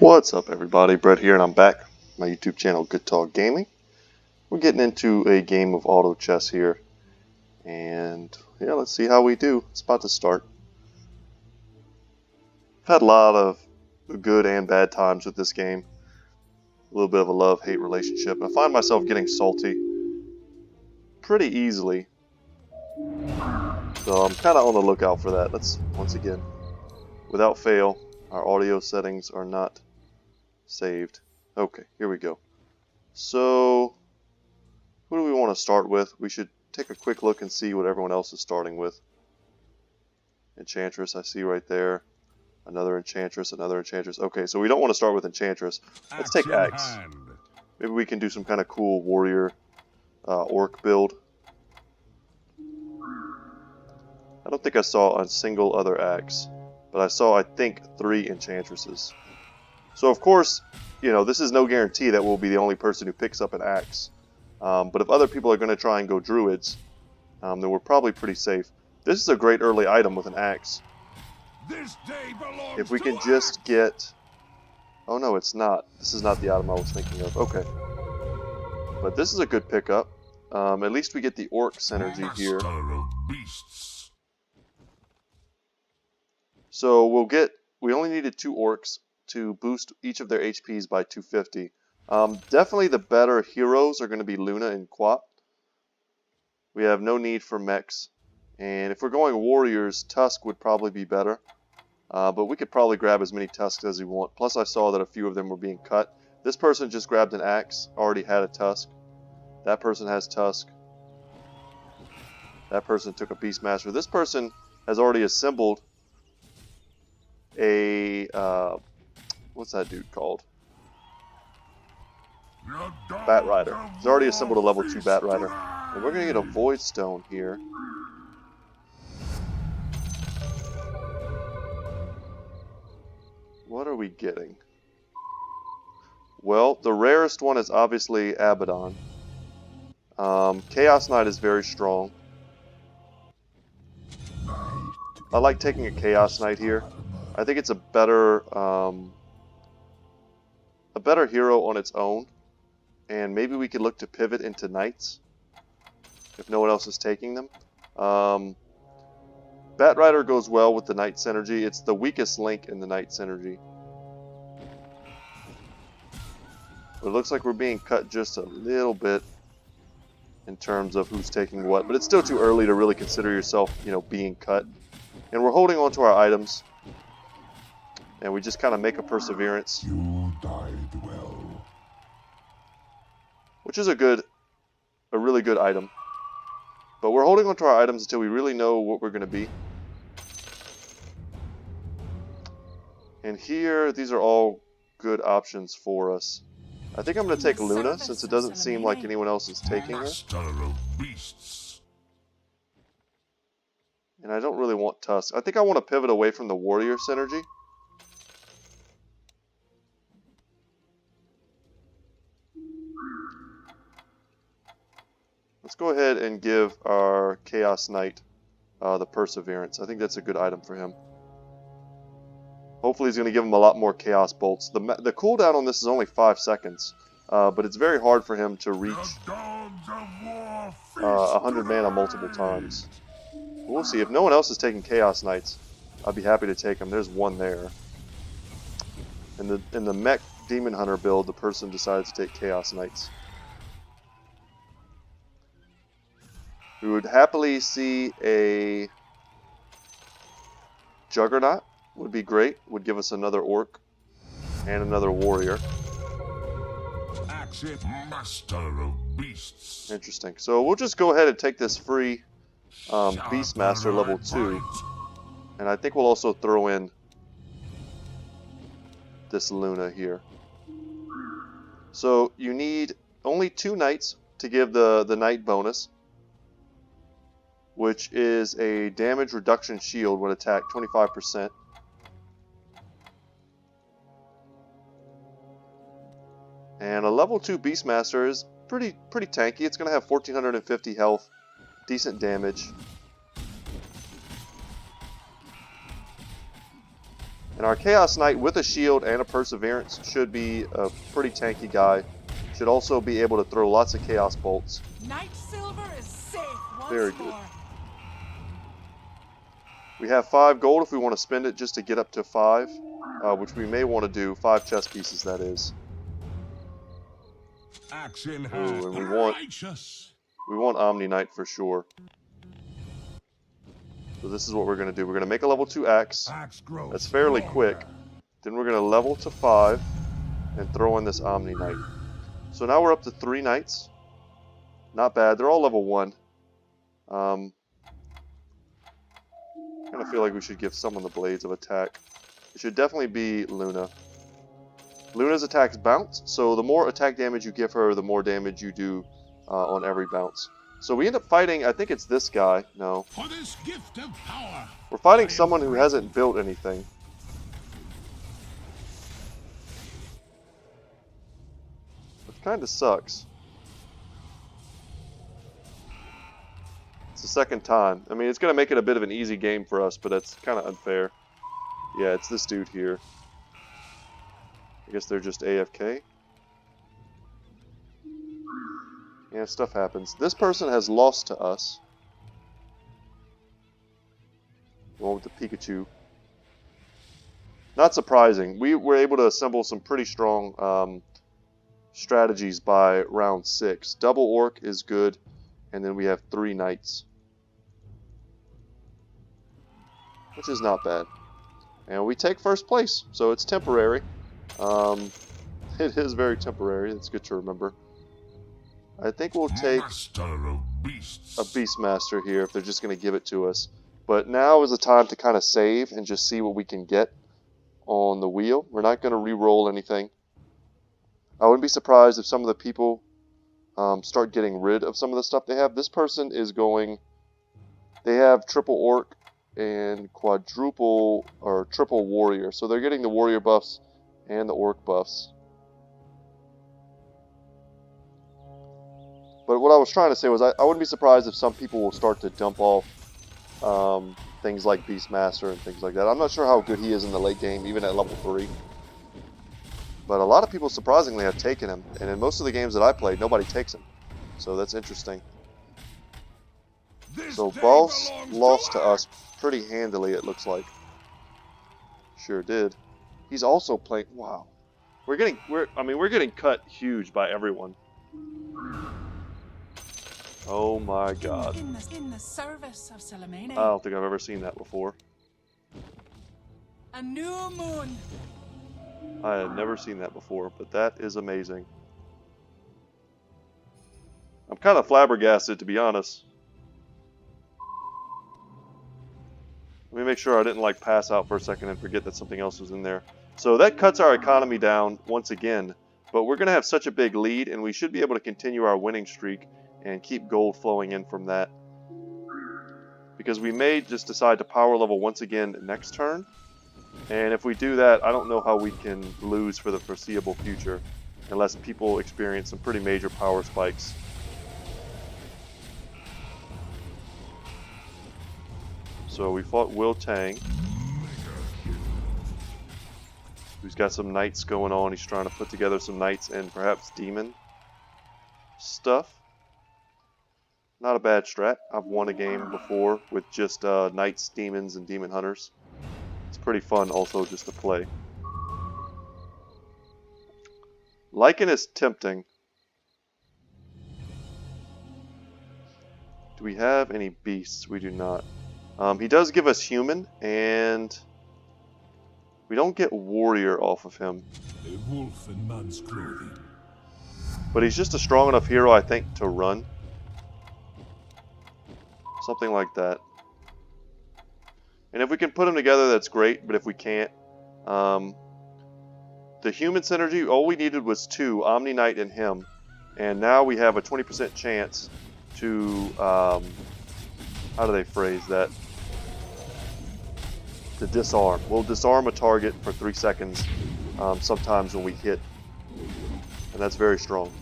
What's up, everybody? Brett here, and I'm back. My YouTube channel, Good Talk Gaming. We're getting into a game of auto chess here, and yeah, let's see how we do. It's about to start. I've had a lot of good and bad times with this game. A little bit of a love-hate relationship. I find myself getting salty pretty easily, so I'm kind of on the lookout for that. Let's, once again, without fail, our audio settings are not saved. Okay, here we go. So, who do we want to start with? We should take a quick look and see what everyone else is starting with. Enchantress, I see right there. Another Enchantress, another Enchantress. Okay, so we don't want to start with Enchantress. Let's take Axe. Maybe we can do some kind of cool warrior orc build. I don't think I saw a single other Axe, but I saw, I think, 3 Enchantresses. So of course, you know, this is no guarantee that we'll be the only person who picks up an Axe. But if other people are going to try and go Druids, then we're probably pretty safe. This is a great early item with an Axe. If we can just get... Oh no, it's not. This is not the item I was thinking of. Okay. But this is a good pickup. At least we get the Orc synergy here. So we'll get... We only needed 2 Orcs to boost each of their HPs by 250. Definitely the better heroes are going to be Luna and Quap. We have no need for mechs. And if we're going warriors, Tusk would probably be better. But we could probably grab as many Tusks as we want. Plus I saw that a few of them were being cut. This person just grabbed an Axe, already had a Tusk. That person has Tusk. That person took a Beastmaster. This person has already assembled a... what's that dude called? Bat Rider. He's already assembled a level 2 Bat Rider. And we're going to get a Void Stone here. What are we getting? Well, the rarest one is obviously Abaddon. Chaos Knight is very strong. I like taking a Chaos Knight here. I think it's a better hero on its own. And maybe we could look to pivot into Knights if no one else is taking them. Bat Rider goes well with the Knight synergy. It's the weakest link in the Knight synergy. But it looks like we're being cut just a little bit in terms of who's taking what. But it's still too early to really consider yourself, you know, being cut. And we're holding on to our items. And we just kind of make a Perseverance. You died well. Which is a really good item. But we're holding on to our items until we really know what we're going to be. And here, these are all good options for us. I think I'm going to take Luna, since it doesn't seem like anyone else is taking her. And I don't really want Tusk. I think I want to pivot away from the Warrior synergy. Let's go ahead and give our Chaos Knight the Perseverance. I think that's a good item for him. Hopefully he's going to give him a lot more Chaos Bolts. The cooldown on this is only 5 seconds, but it's very hard for him to reach 100 mana multiple times. We'll see. If no one else is taking Chaos Knights, I'd be happy to take them. There's one there. In the Mech Demon Hunter build, the person decides to take Chaos Knights. We would happily see a Juggernaut. Would be great. Would give us another Orc and another Warrior. Master of Beasts. Interesting. So we'll just go ahead and take this free Beastmaster level 2. And I think we'll also throw in this Luna here. So you need only 2 Knights to give the Knight bonus, which is a damage reduction shield when attacked 25%. And a level 2 Beastmaster is pretty tanky. It's going to have 1450 health, decent damage. And our Chaos Knight with a shield and a Perseverance should be a pretty tanky guy. Should also be able to throw lots of Chaos Bolts. Knight Silver is safe once Very good. more. We have 5 gold if we want to spend it just to get up to 5, which we may want to do. 5 chess pieces, that is. Axe in Ooh, hand. and we want Omni Knight for sure. So this is what we're going to do. We're going to make a level 2 axe. That's fairly quick. Then we're going to level to 5 and throw in this Omni Knight. So now we're up to 3 knights. Not bad. They're all level 1. I kind of feel like we should give someone the Blades of Attack. It should definitely be Luna. Luna's attacks bounce, so the more attack damage you give her, the more damage you do on every bounce. So we end up fighting, I think it's this guy. No. For this gift of power. We're fighting someone who hasn't built anything. Which kind of sucks. It's the second time. I mean, it's going to make it a bit of an easy game for us, but that's kind of unfair. Yeah, it's this dude here. I guess they're just AFK. Yeah, stuff happens. This person has lost to us. The one with the Pikachu. Not surprising. We were able to assemble some pretty strong strategies by round 6. Double Orc is good, and then we have 3 Knights. Which is not bad. And we take first place, so it's temporary. It is very temporary. It's good to remember. I think we'll take Master of Beasts. a Beastmaster here if they're just going to give it to us. But now is the time to kind of save and just see what we can get on the wheel. We're not going to re-roll anything. I wouldn't be surprised if some of the people start getting rid of some of the stuff they have. This person is going... They have triple Orc and quadruple or triple Warrior. So they're getting the Warrior buffs and the Orc buffs. But what I was trying to say was I wouldn't be surprised if some people will start to dump off things like Beastmaster and things like that. I'm not sure how good he is in the late game, even at level 3. But a lot of people surprisingly have taken him. And in most of the games that I played, nobody takes him. So that's interesting. So Boss lost to us pretty handily, it looks like. Sure did. He's also playing... Wow. We're getting cut huge by everyone. Oh my god. In the service of Salamene. I don't think I've ever seen that before. A new moon. I had never seen that before, but that is amazing. I'm kind of flabbergasted, to be honest. Let me make sure I didn't like pass out for a second and forget that something else was in there. So that cuts our economy down once again, but we're going to have such a big lead, and we should be able to continue our winning streak and keep gold flowing in from that. Because we may just decide to power level once again next turn. And if we do that, I don't know how we can lose for the foreseeable future. Unless people experience some pretty major power spikes. So we fought Will Tang. Who's got some knights going on. He's trying to put together some knights and perhaps demon stuff. Not a bad strat. I've won a game before with just knights, demons, and demon hunters. It's pretty fun also just to play. Lycan is tempting. Do we have any beasts? We do not. He does give us human, and we don't get warrior off of him. A wolf in man's clothing. But he's just a strong enough hero, I think, to run. Something like that. And if we can put them together, that's great. But if we can't, the human synergy, all we needed was 2, Omni Knight and him. And now we have a 20% chance to, how do they phrase that? To disarm. We'll disarm a target for 3 seconds sometimes when we hit. And that's very strong.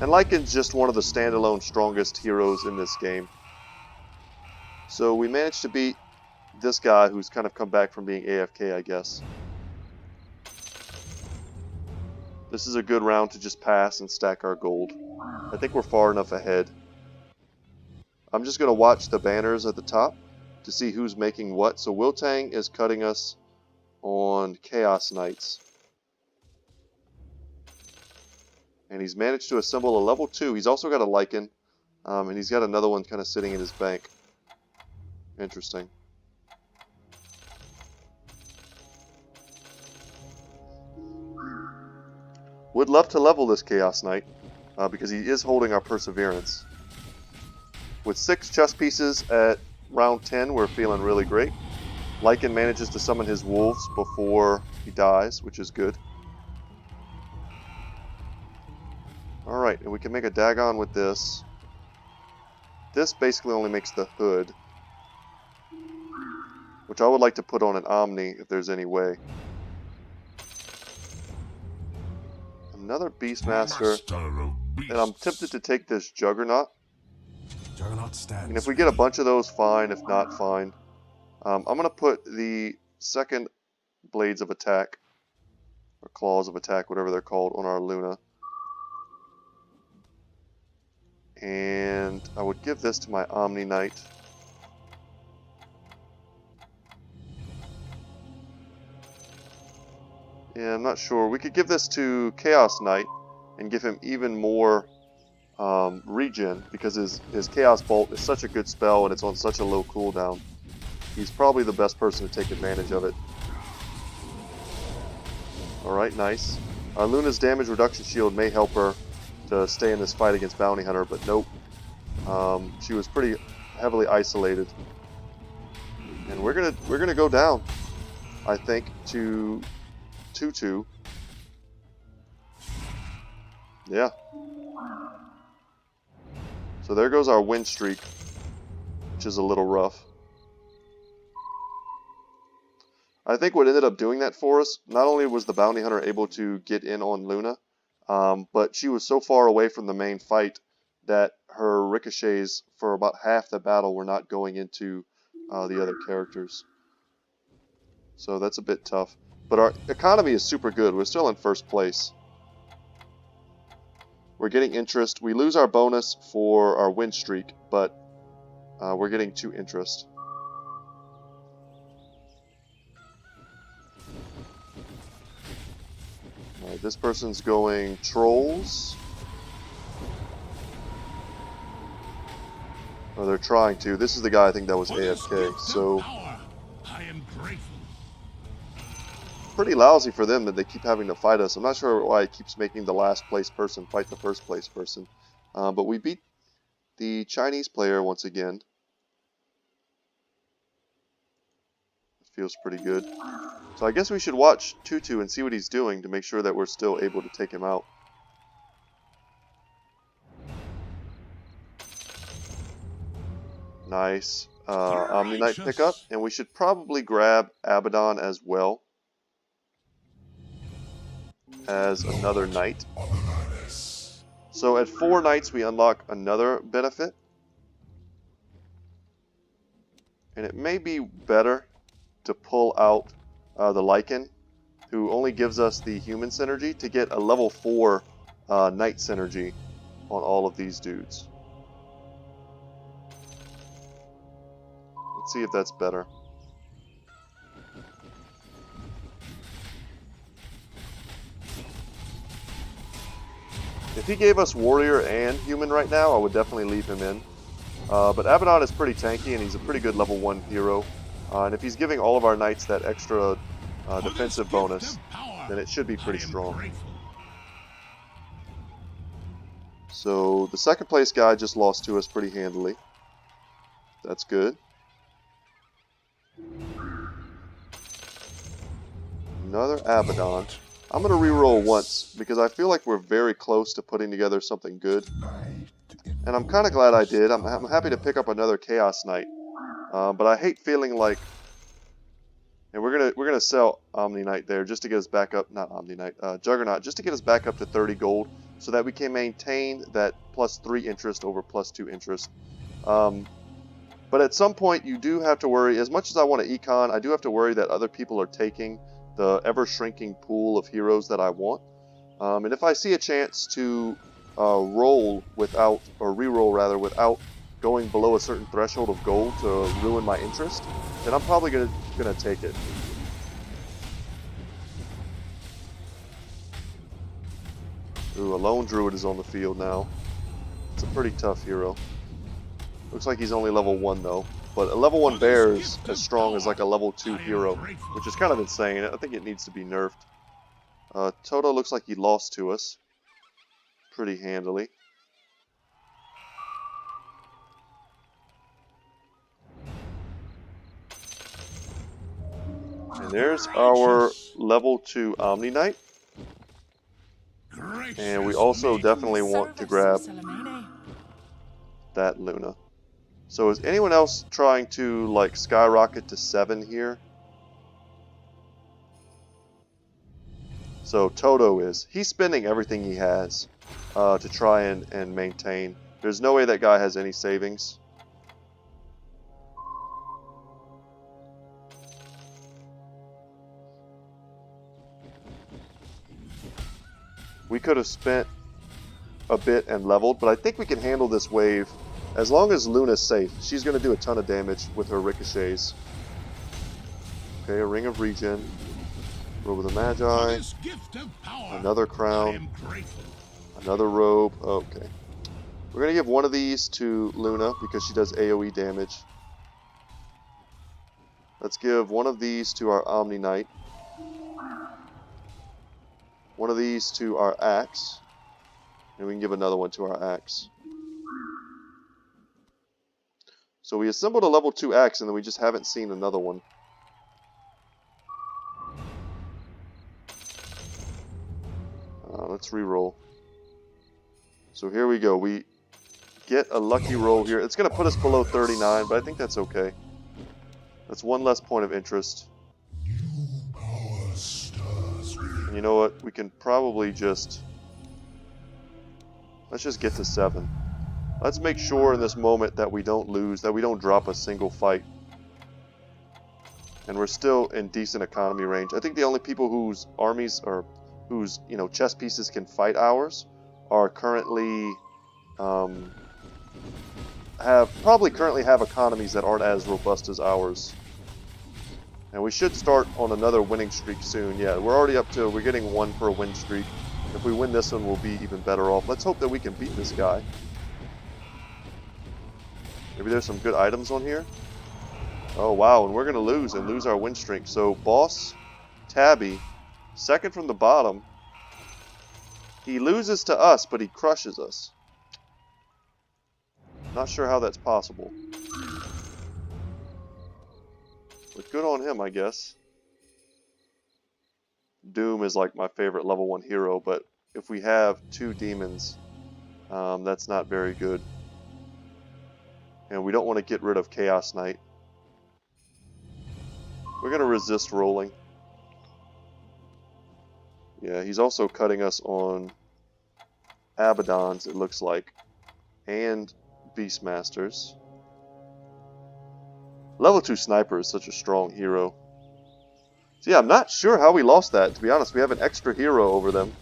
And Lycan's just one of the standalone strongest heroes in this game. So we managed to beat this guy who's kind of come back from being AFK, I guess. This is a good round to just pass and stack our gold. I think we're far enough ahead. I'm just going to watch the banners at the top to see who's making what. So Wiltang is cutting us on Chaos Knights. And he's managed to assemble a level 2. He's also got a Lycan. And he's got another one kind of sitting in his bank. Interesting. Would love to level this Chaos Knight, because he is holding our Perseverance. With 6 chess pieces at round 10, we're feeling really great. Lycan manages to summon his wolves before he dies, which is good. Alright, and we can make a Dagon with this. This basically only makes the hood, which I would like to put on an Omni if there's any way. Another Beastmaster, and I'm tempted to take this Juggernaut. And if we get a bunch of those, fine. If not, fine. I'm going to put the second Blades of Attack, or Claws of Attack, whatever they're called, on our Luna. And I would give this to my Omni Knight. Yeah, I'm not sure. We could give this to Chaos Knight and give him even more regen, because his Chaos Bolt is such a good spell and it's on such a low cooldown. He's probably the best person to take advantage of it. Alright, nice. Our Luna's damage reduction shield may help her to stay in this fight against Bounty Hunter, but nope. She was pretty heavily isolated. And we're gonna go down, I think, to 2-2. Yeah. So there goes our win streak, which is a little rough. I think what ended up doing that for us, not only was the Bounty Hunter able to get in on Luna, but she was so far away from the main fight that her ricochets for about half the battle were not going into the other characters. So that's a bit tough. But our economy is super good. We're still in first place. We're getting interest. We lose our bonus for our win streak, but we're getting 2 interest. Alright, this person's going trolls. Or they're trying to. This is the guy I think that was AFK. So I am grateful. pretty lousy for them that they keep having to fight us. I'm not sure why it keeps making the last place person fight the first place person. But we beat the Chinese player once again. It feels pretty good. So I guess we should watch Tutu and see what he's doing to make sure that we're still able to take him out. Nice. Omni Knight pickup. And we should probably grab Abaddon as well as another knight. So at 4 knights we unlock another benefit. And it may be better to pull out the Lycan, who only gives us the human synergy, to get a level 4 knight synergy on all of these dudes. Let's see if that's better. If he gave us warrior and human right now, I would definitely leave him in. But Abaddon is pretty tanky, and he's a pretty good level 1 hero. And if he's giving all of our knights that extra defensive bonus, then it should be pretty strong. So the second place guy just lost to us pretty handily. That's good. Another Abaddon. I'm going to reroll once because I feel like we're very close to putting together something good. And I'm kind of glad I did. I'm happy to pick up another Chaos Knight. But I hate feeling like... And we're gonna sell Omni Knight there just to get us back up... Not Omni Knight. Juggernaut. Just to get us back up to 30 gold so that we can maintain that +3 interest over +2 interest. I But at some point, you do have to worry. As much as I want to econ, I do have to worry that other people are taking the ever-shrinking pool of heroes that I want. And if I see a chance to roll without, or re-roll rather, without going below a certain threshold of gold to ruin my interest, then I'm probably gonna take it. Ooh, a lone druid is on the field now. It's a pretty tough hero. Looks like he's only level 1 though. But a level 1 bear is as strong as like a level 2 hero, which is kind of insane. I think it needs to be nerfed. Toto looks like he lost to us pretty handily. And there's our level 2 Omni Knight. And we also definitely want to grab that Luna. So is anyone else trying to like skyrocket to 7 here? So Toto is. He's spending everything he has to try and maintain. There's no way that guy has any savings. We could have spent a bit and leveled, but I think we can handle this wave as long as Luna's safe. She's going to do a ton of damage with her ricochets. Okay, a Ring of Regen. Robe of the Magi. Another crown. Another robe. Okay. We're going to give one of these to Luna because she does AoE damage. Let's give one of these to our Omni Knight. One of these to our axe. And we can give another one to our axe. So we assembled a level 2 axe and then we just haven't seen another one. Let's re-roll. So here we go. We get a lucky roll here. It's going to put us below 39, but I think that's okay. That's one less point of interest. And you know what? We can probably just... Let's just get to 7. Let's make sure in this moment that we don't lose, that we don't drop a single fight. And we're still in decent economy range. I think the only people whose armies or whose, you know, chess pieces can fight ours are currently currently have economies that aren't as robust as ours. And we should start on another winning streak soon. Yeah, we're already up to, we're getting 1 for a win streak. If we win this one, we'll be even better off. Let's hope that we can beat this guy. Maybe there's some good items on here. Oh wow, and we're going to lose our win streak. So boss, Tabby, second from the bottom. He loses to us, but he crushes us. Not sure how that's possible. But good on him, I guess. Doom is like my favorite level 1 hero, but if we have 2 demons, that's not very good. And we don't want to get rid of Chaos Knight. We're going to resist rolling. Yeah, he's also cutting us on Abaddons, it looks like, and Beastmasters. Level 2 Sniper is such a strong hero. So yeah, I'm not sure how we lost that, to be honest. We have an extra hero over them.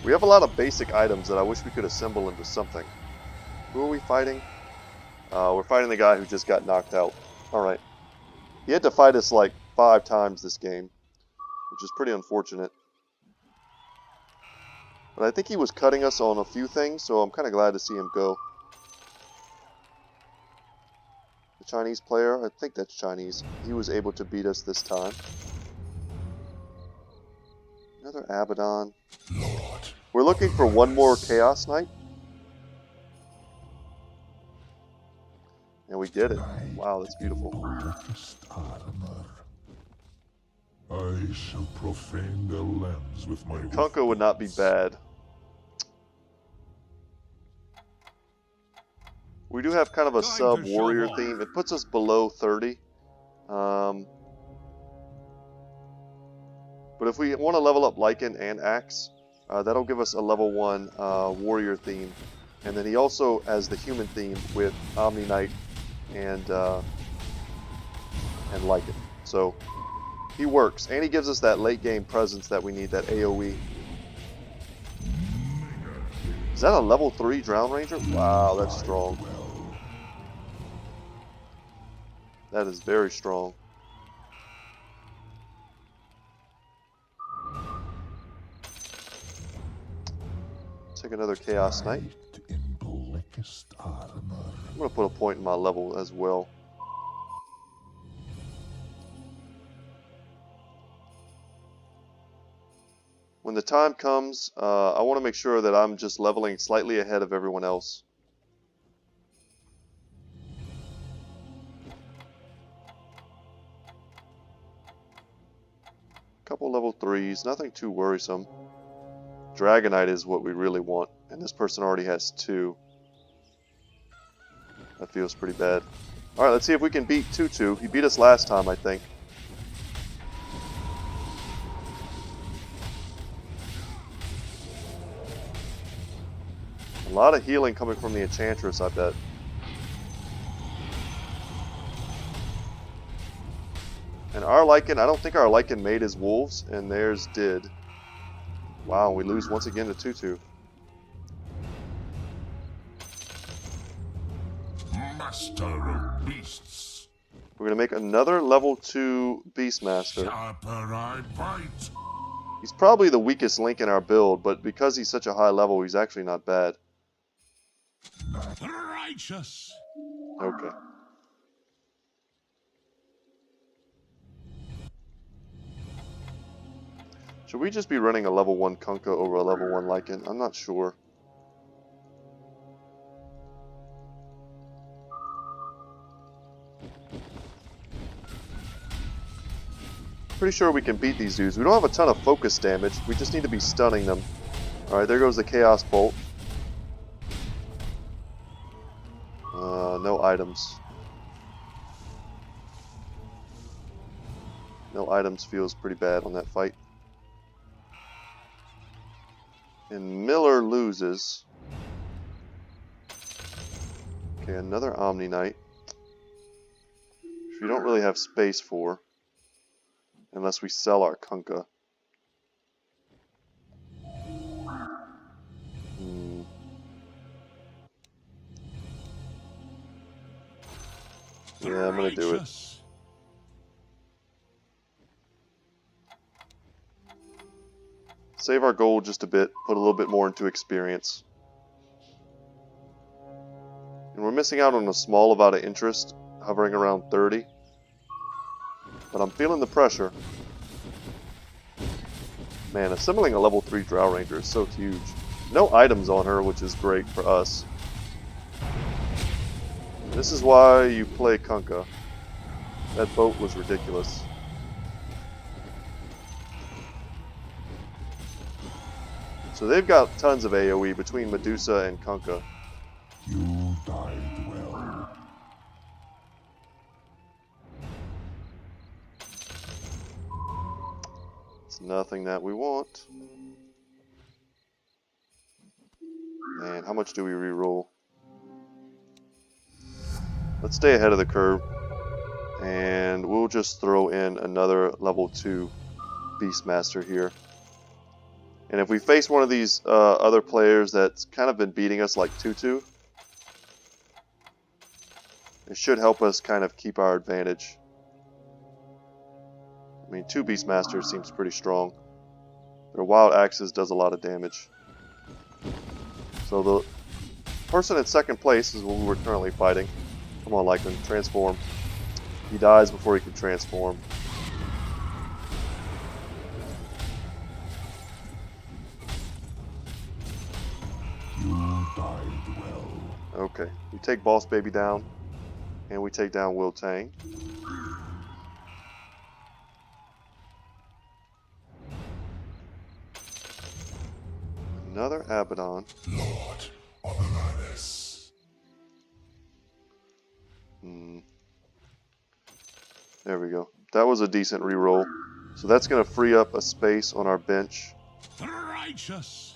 We have a lot of basic items that I wish we could assemble into something. Who are we fighting? We're fighting the guy who just got knocked out. Alright. He had to fight us like 5 times this game, which is pretty unfortunate. But I think he was cutting us on a few things, so I'm kind of glad to see him go. The Chinese player, I think that's Chinese, he was able to beat us this time. Another Abaddon. We're looking for one more Chaos Knight. And we did it. Wow, that's beautiful. I shall profane their lands with my Kunkka would not be bad. We do have kind of a sub-warrior theme. It puts us below 30. But if we want to level up Lycan and Axe, that'll give us a level 1 warrior theme. And then he also has the human theme with Omni Knight and Lycan. So he works, and he gives us that late game presence that we need, that AoE. Is that a level 3 Drown Ranger? Wow, that's strong. That is very strong. Take another Chaos Knight. I'm going to put a point in my level as well. When the time comes, I want to make sure that I'm just leveling slightly ahead of everyone else. Couple level 3s, nothing too worrisome. Dragonite is what we really want, and this person already has 2. That feels pretty bad. Alright, let's see if we can beat Tutu. He beat us last time, I think. A lot of healing coming from the Enchantress, I bet. And our Lycan, I don't think our Lycan made his wolves, and theirs did. Wow, we lose once again to Tutu. Master of beasts. We're going to make another level 2 Beastmaster. Sharper I bite. He's probably the weakest link in our build, but because he's such a high level, he's actually not bad. Righteous. Okay. Should we just be running a level 1 Kunkka over a level 1 Lycan? I'm not sure. Pretty sure we can beat these dudes. We don't have a ton of focus damage. We just need to be stunning them. Alright, there goes the Chaos Bolt. No items. No items feels pretty bad on that fight. And Miller loses. Okay, another Omni Knight. Which we don't really have space for. Unless we sell our Kunkka. Yeah, I'm gonna do it. Save our gold just a bit, put a little bit more into experience. And we're missing out on a small amount of interest, hovering around 30. But I'm feeling the pressure. Man, assembling a level 3 Drow Ranger is so huge. No items on her, which is great for us. This is why you play Kunkka. That boat was ridiculous. So they've got tons of AoE between Medusa and Kunkka. You died well. It's nothing that we want. Man, how much do we reroll? Let's stay ahead of the curve. And we'll just throw in another level 2 Beastmaster here. And if we face one of these other players that's kind of been beating us like Tutu, it should help us kind of keep our advantage. I mean, 2 Beastmasters seems pretty strong. Their Wild Axes does a lot of damage. So the person in second place is what we're currently fighting. Come on, Lycan, transform. He dies before he can transform. You died well. Okay, we take Boss Baby down, and we take down Will Tang. Another Abaddon. Lord of Alanis. There we go. That was a decent reroll. So that's going to free up a space on our bench Righteous,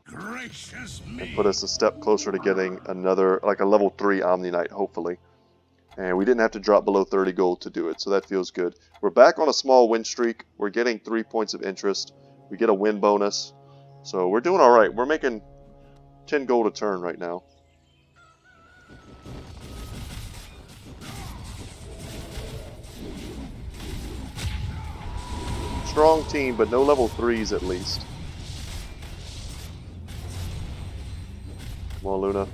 gracious and me. put us a step closer to getting another, like a level 3 Omni Knight, hopefully. And we didn't have to drop below 30 gold to do it, so that feels good. We're back on a small win streak. We're getting 3 points of interest. We get a win bonus. So we're doing alright. We're making 10 gold a turn right now. Strong team, but no level 3s at least. Come on, Luna.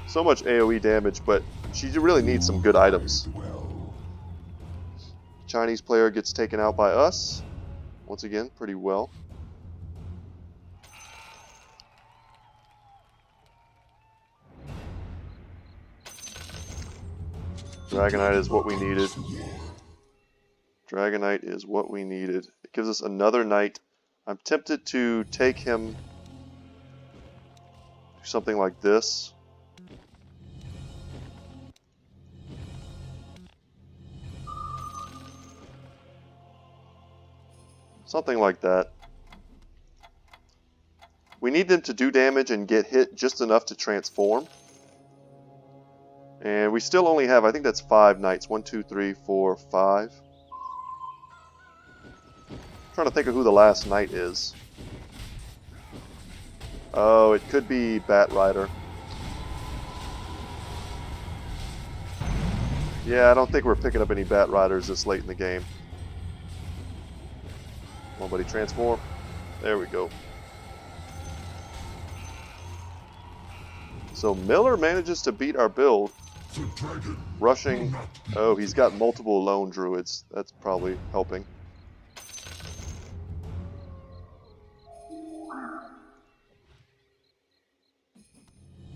So much AoE damage, but she really needs some good items. Chinese player gets taken out by us. Once again, pretty well. Dragonite is what we needed. Dragonite is what we needed. It gives us another knight. I'm tempted to take him, do something like this. Something like that. We need them to do damage and get hit just enough to transform. And we still only have, I think that's 5 knights. 1, 2, 3, 4, 5. Trying to think of who the last knight is. Oh, it could be Bat Rider. Yeah, I don't think we're picking up any Bat Riders this late in the game. Come on, buddy, transform. There we go. So Miller manages to beat our build. Rushing. Oh, he's got multiple lone druids. That's probably helping.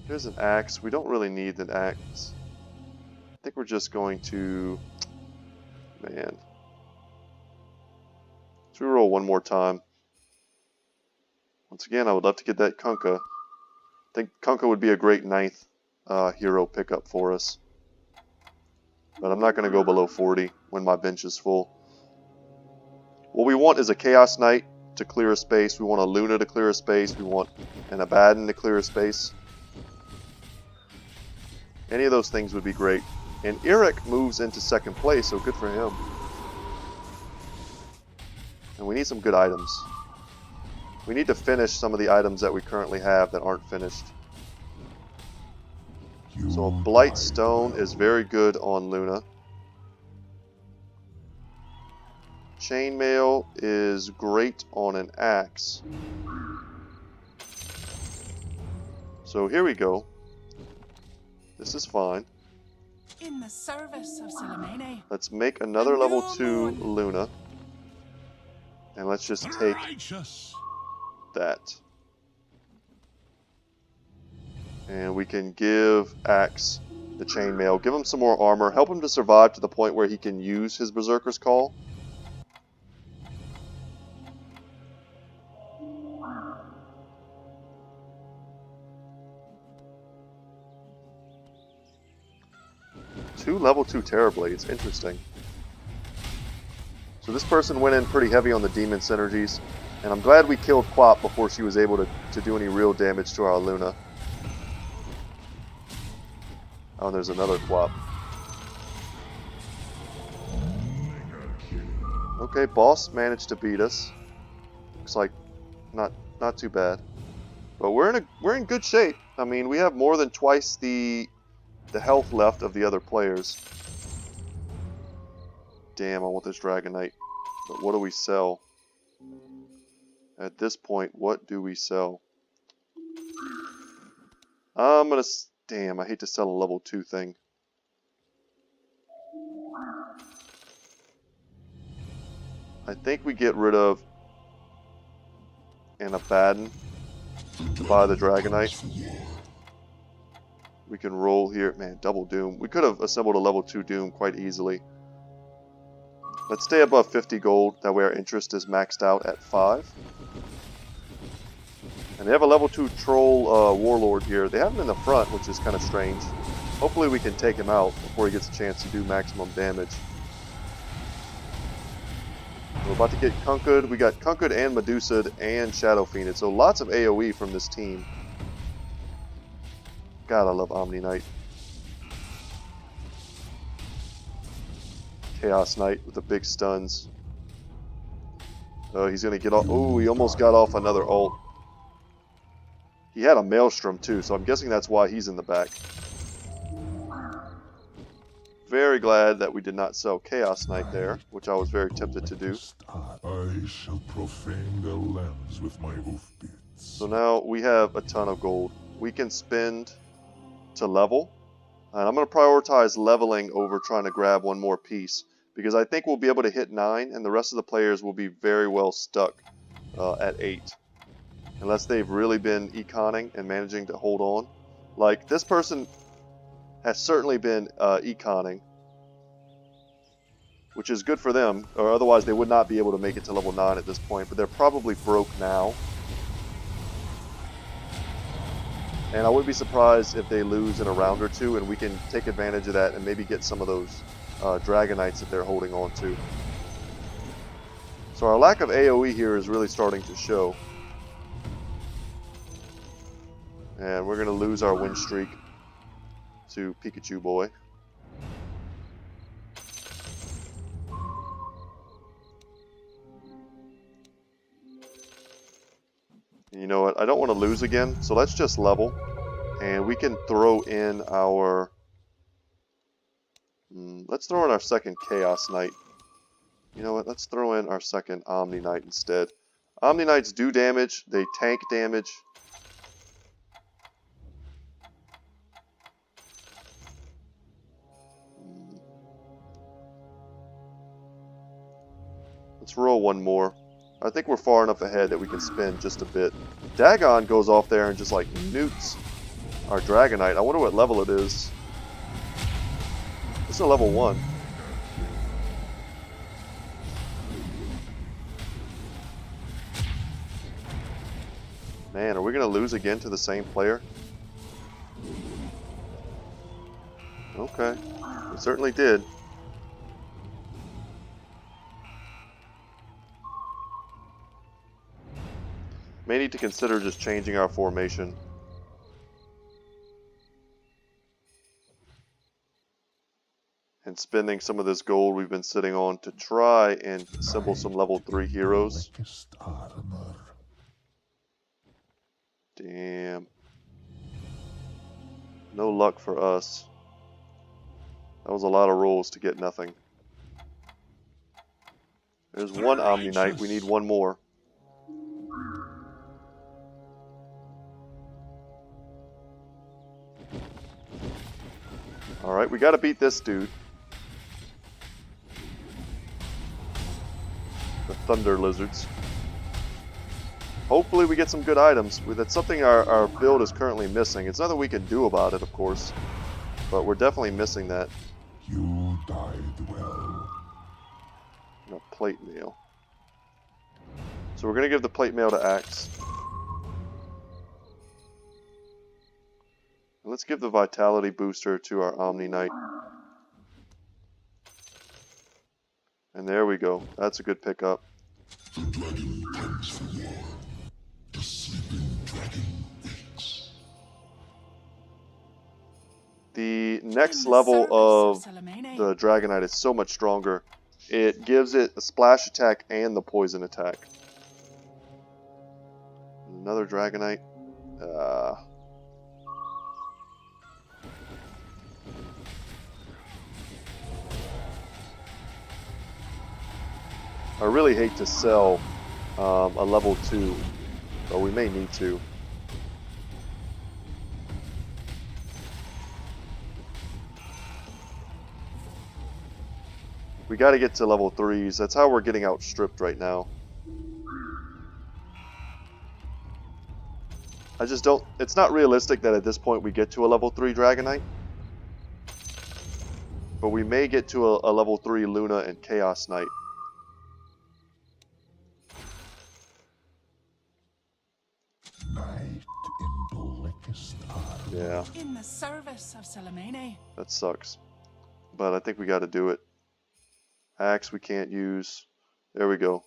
Here's an axe. We don't really need an axe. I think we're just going to... Man. Let's reroll one more time. Once again, I would love to get that Kunkka. I think Kunkka would be a great 9th hero pickup for us. But I'm not going to go below 40 when my bench is full. What we want is a Chaos Knight to clear a space. We want a Luna to clear a space. We want an Abaddon to clear a space. Any of those things would be great. And Eric moves into 2nd place, so good for him. And we need some good items. We need to finish some of the items that we currently have that aren't finished. So Blight Stone is very good on Luna. Chainmail is great on an axe. So here we go. This is fine. In the service of Salamene. Let's make another level 2 Luna. And let's just take that. And we can give Axe the chainmail. Give him some more armor. Help him to survive to the point where he can use his Berserker's Call. Two level 2 Terrorblades. Interesting. So this person went in pretty heavy on the demon synergies. And I'm glad we killed Quap before she was able to do any real damage to our Luna. Oh, and there's another Quap. Okay, boss managed to beat us. Looks like not too bad. But we're in good shape. I mean, we have more than twice the health left of the other players. Damn, I want this Dragonite. But what do we sell? At this point, what do we sell? I'm gonna... Damn, I hate to sell a level 2 thing. I think we get rid of an Abaddon to buy the Dragonite. We can roll here. Man, double Doom. We could have assembled a level 2 Doom quite easily. Let's stay above 50 gold. That way our interest is maxed out at 5. And they have a level 2 Troll Warlord here. They have him in the front, which is kind of strange. Hopefully we can take him out before he gets a chance to do maximum damage. We're about to get Kunkud. We got Kunkud and Medusa'd and Shadow Fiended. So lots of AoE from this team. God, I love Omni Knight. Chaos Knight with the big stuns. Oh, he's going to get off. Oh, he almost got off another ult. He had a Maelstrom too, so I'm guessing that's why he's in the back. Very glad that we did not sell Chaos Knight there, which I was very tempted to do. I shall profane their lands with my hoofbeats. So now we have a ton of gold. We can spend to level. And I'm going to prioritize leveling over trying to grab one more piece. Because I think we'll be able to hit 9, and the rest of the players will be very well stuck at 8. Unless they've really been econing and managing to hold on. Like, this person has certainly been econing, which is good for them, or otherwise they would not be able to make it to level 9 at this point, but they're probably broke now. And I wouldn't be surprised if they lose in a round or two, and we can take advantage of that and maybe get some of those Dragonites that they're holding on to. So our lack of AoE here is really starting to show. And we're going to lose our win streak to Pikachu Boy. You know what? I don't want to lose again, so let's just level. And we can throw in our... let's throw in our second Chaos Knight. You know what? Let's throw in our second Omni Knight instead. Omni Knights do damage. They tank damage. Let's roll one more. I think we're far enough ahead that we can spin just a bit. Dagon goes off there and just like nukes our Dragonite. I wonder what level it is. It's a level 1. Man, are we going to lose again to the same player? Okay, we certainly did. May need to consider just changing our formation. And spending some of this gold we've been sitting on to try and assemble some level 3 heroes. Damn. No luck for us. That was a lot of rolls to get nothing. There's one Omni Knight. We need one more. Alright, we gotta beat this dude. The Thunder Lizards. Hopefully we get some good items. That's something our build is currently missing. It's nothing we can do about it, of course. But we're definitely missing that. You died well. And a plate mail. So we're going to give the plate mail to Axe. And let's give the vitality booster to our Omni Knight. And there we go. That's a good pickup. The dragon comes for war. The sleeping dragon wakes. The next level of the Dragonite is so much stronger. It gives it a splash attack and the poison attack. Another Dragonite. I really hate to sell a level 2, but we may need to. We got to get to level 3s. That's how we're getting outstripped right now. I just don't... It's not realistic that at this point we get to a level 3 Dragonite. But we may get to a level 3 Luna and Chaos Knight. Night in blackest armor. Yeah, In the service of Salamene. that sucks. But I think we got to do it. Axe we can't use. There we go.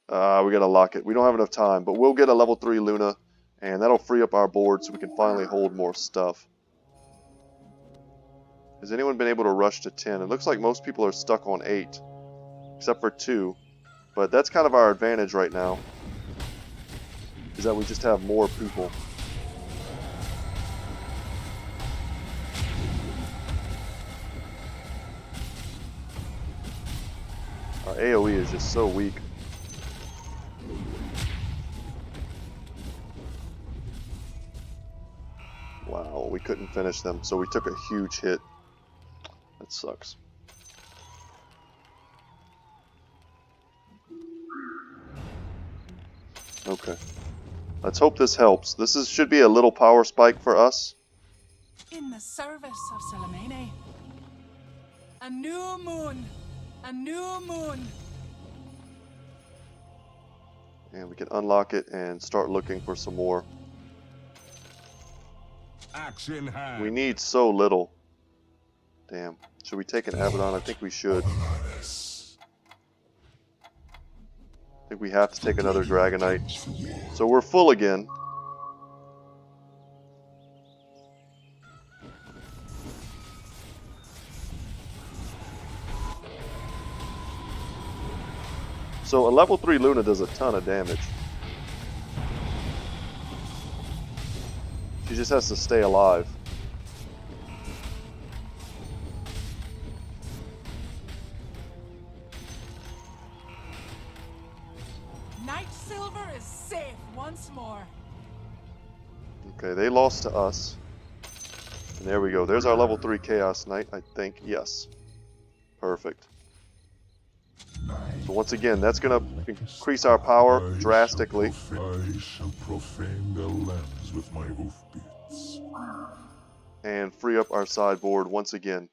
We got to lock it. We don't have enough time, but we'll get a level 3 Luna, and that'll free up our board so we can finally hold more stuff. Has anyone been able to rush to 10? It looks like most people are stuck on 8, except for 2. But that's kind of our advantage right now, is that we just have more people. Our AoE is just so weak. Wow, we couldn't finish them, so we took a huge hit. That sucks. Okay. Let's hope this helps. Should be a little power spike for us. In the service of Salamene. A new moon. A new moon. And we can unlock it and start looking for some more. Axe in hand. We need so little. Damn. Should we take an Abaddon? I think we should. I think we have to take another Dragonite. So we're full again. So a level 3 Luna does a ton of damage. She just has to stay alive. Night Silver is safe once more. Okay, they lost to us. And there we go. There's our level 3 Chaos Knight, I think. Yes. Perfect. So once again, that's going to increase our power drastically. I shall profane their lands with my hoofbeats. And free up our sideboard once again.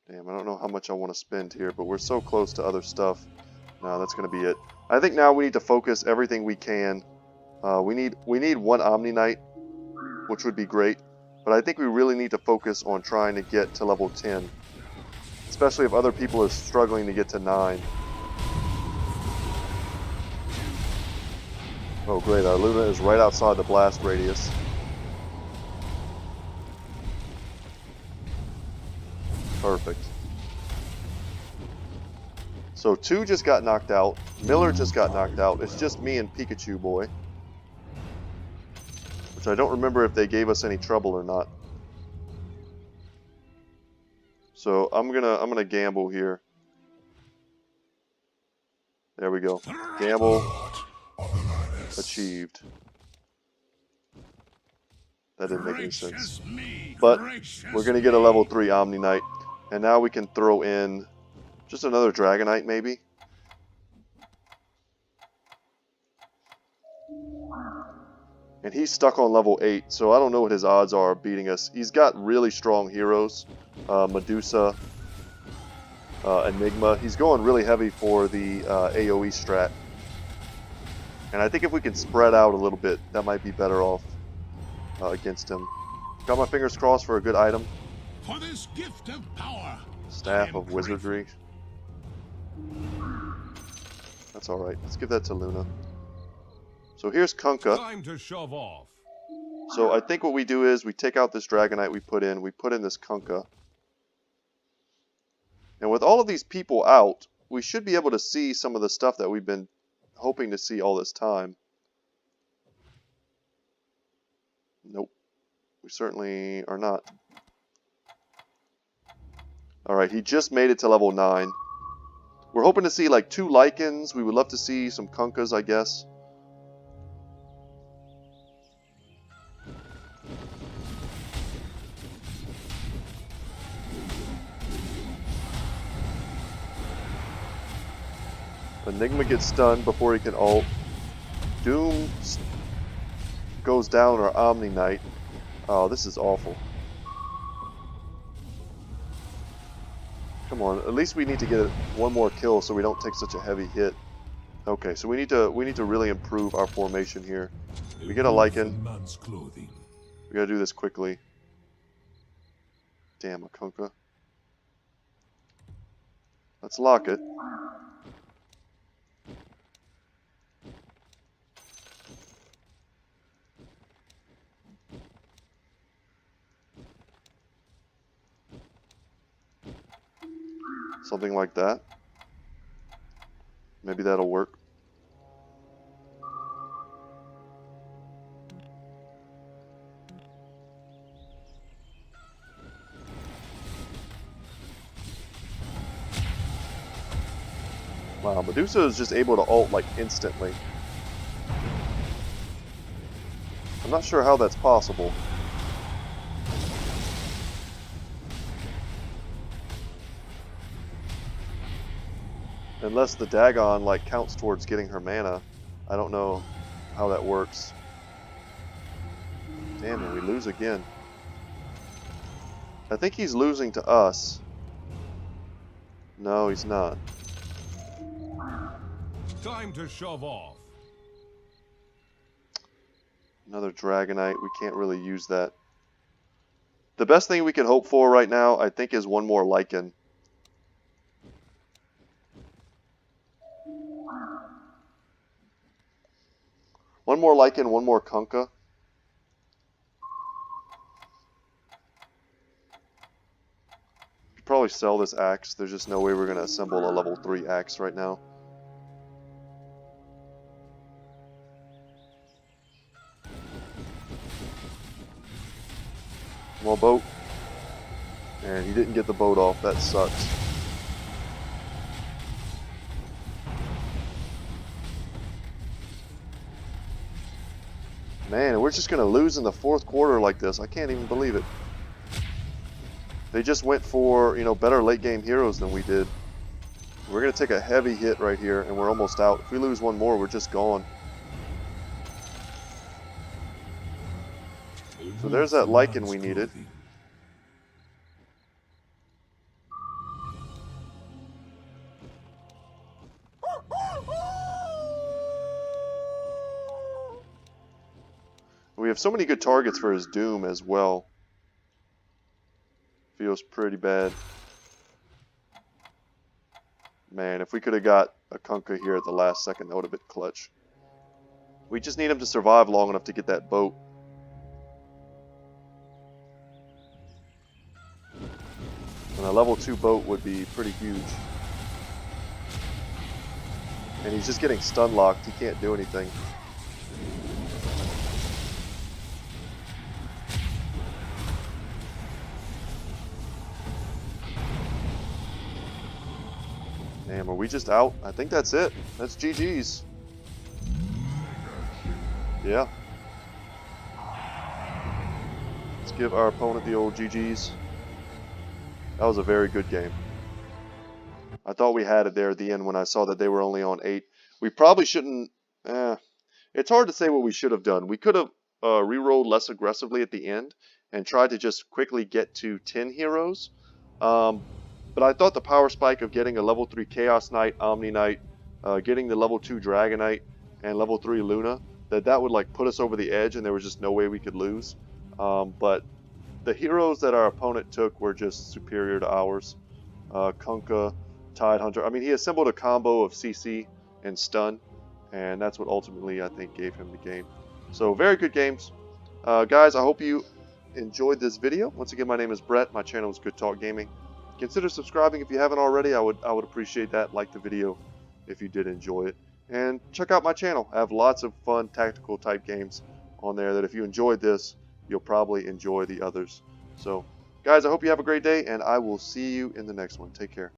Damn, I don't know how much I want to spend here, but we're so close to other stuff. No, that's going to be it. I think now we need to focus everything we can. We need one Omni Knight, which would be great. But I think we really need to focus on trying to get to level 10. Especially if other people are struggling to get to 9. Oh great, our Luna is right outside the blast radius. Perfect. So 2 just got knocked out. Miller just got knocked out. It's just me and Pikachu Boy. Which I don't remember if they gave us any trouble or not. So I'm gonna gamble here. There we go. Gamble achieved. That didn't make any sense. But we're gonna get a level 3 Omni Knight. And now we can throw in just another Dragonite maybe. And he's stuck on level 8, so I don't know what his odds are of beating us. He's got really strong heroes. Medusa, Enigma. He's going really heavy for the AoE strat. And I think if we can spread out a little bit, that might be better off against him. Got my fingers crossed for a good item. For this gift of power. Staff of Wizardry. That's alright. Let's give that to Luna. So here's Kunkka. Time to shove off. So I think what we do is we take out this Dragonite we put in this Kunkka. And with all of these people out, we should be able to see some of the stuff that we've been hoping to see all this time. Nope. We certainly are not. Alright, he just made it to level 9. We're hoping to see like 2 Lycans. We would love to see some Kunkkas, I guess. Enigma gets stunned before he can ult. Doom goes down our Omni Knight. Oh, this is awful. Come on, at least we need to get one more kill so we don't take such a heavy hit. Okay, so we need to really improve our formation here. We get a wolf lichen. in man's clothing. We gotta do this quickly. Damn, a Kunkka. Let's lock it. Something like that. Maybe that'll work. Wow, Medusa is just able to ult like instantly. I'm not sure how that's possible. Unless the Dagon like counts towards getting her mana. I don't know how that works. Damn it, we lose again. I think he's losing to us. No, he's not. Time to shove off. Another Dragonite. We can't really use that. The best thing we can hope for right now, I think, is one more Lichen. One more Lichen, one more Kunkka. Could probably sell this axe. There's just no way we're going to assemble a level 3 axe right now. Well, boat. And he didn't get the boat off. That sucks. Man, we're just going to lose in the fourth quarter like this. I can't even believe it. They just went for, you know, better late game heroes than we did. We're going to take a heavy hit right here, and we're almost out. If we lose one more, we're just gone. So there's that Lichen we needed. We have so many good targets for his Doom as well. Feels pretty bad. Man, if we could have got a Kunkka here at the last second, that would have been clutch. We just need him to survive long enough to get that boat. And a level 2 boat would be pretty huge. And he's just getting stun locked. He can't do anything. Damn, are we just out? I think that's it. That's GG's. Yeah. Let's give our opponent the old GG's. That was a very good game. I thought we had it there at the end when I saw that they were only on 8. We probably shouldn't... It's hard to say what we should have done. We could have re-rolled less aggressively at the end and tried to just quickly get to 10 heroes. But I thought the power spike of getting a level 3 Chaos Knight, Omni Knight, getting the level 2 Dragonite, and level 3 Luna, that would like put us over the edge and there was just no way we could lose. But the heroes that our opponent took were just superior to ours. Kunkka, Tidehunter. I mean, he assembled a combo of CC and stun, and that's what ultimately I think gave him the game. So very good games. Guys, I hope you enjoyed this video. Once again, my name is Brett. My channel is Good Talk Gaming. Consider subscribing if you haven't already. I would appreciate that. Like the video if you did enjoy it. And check out my channel. I have lots of fun tactical type games on there that if you enjoyed this, you'll probably enjoy the others. So, guys, I hope you have a great day, and I will see you in the next one. Take care.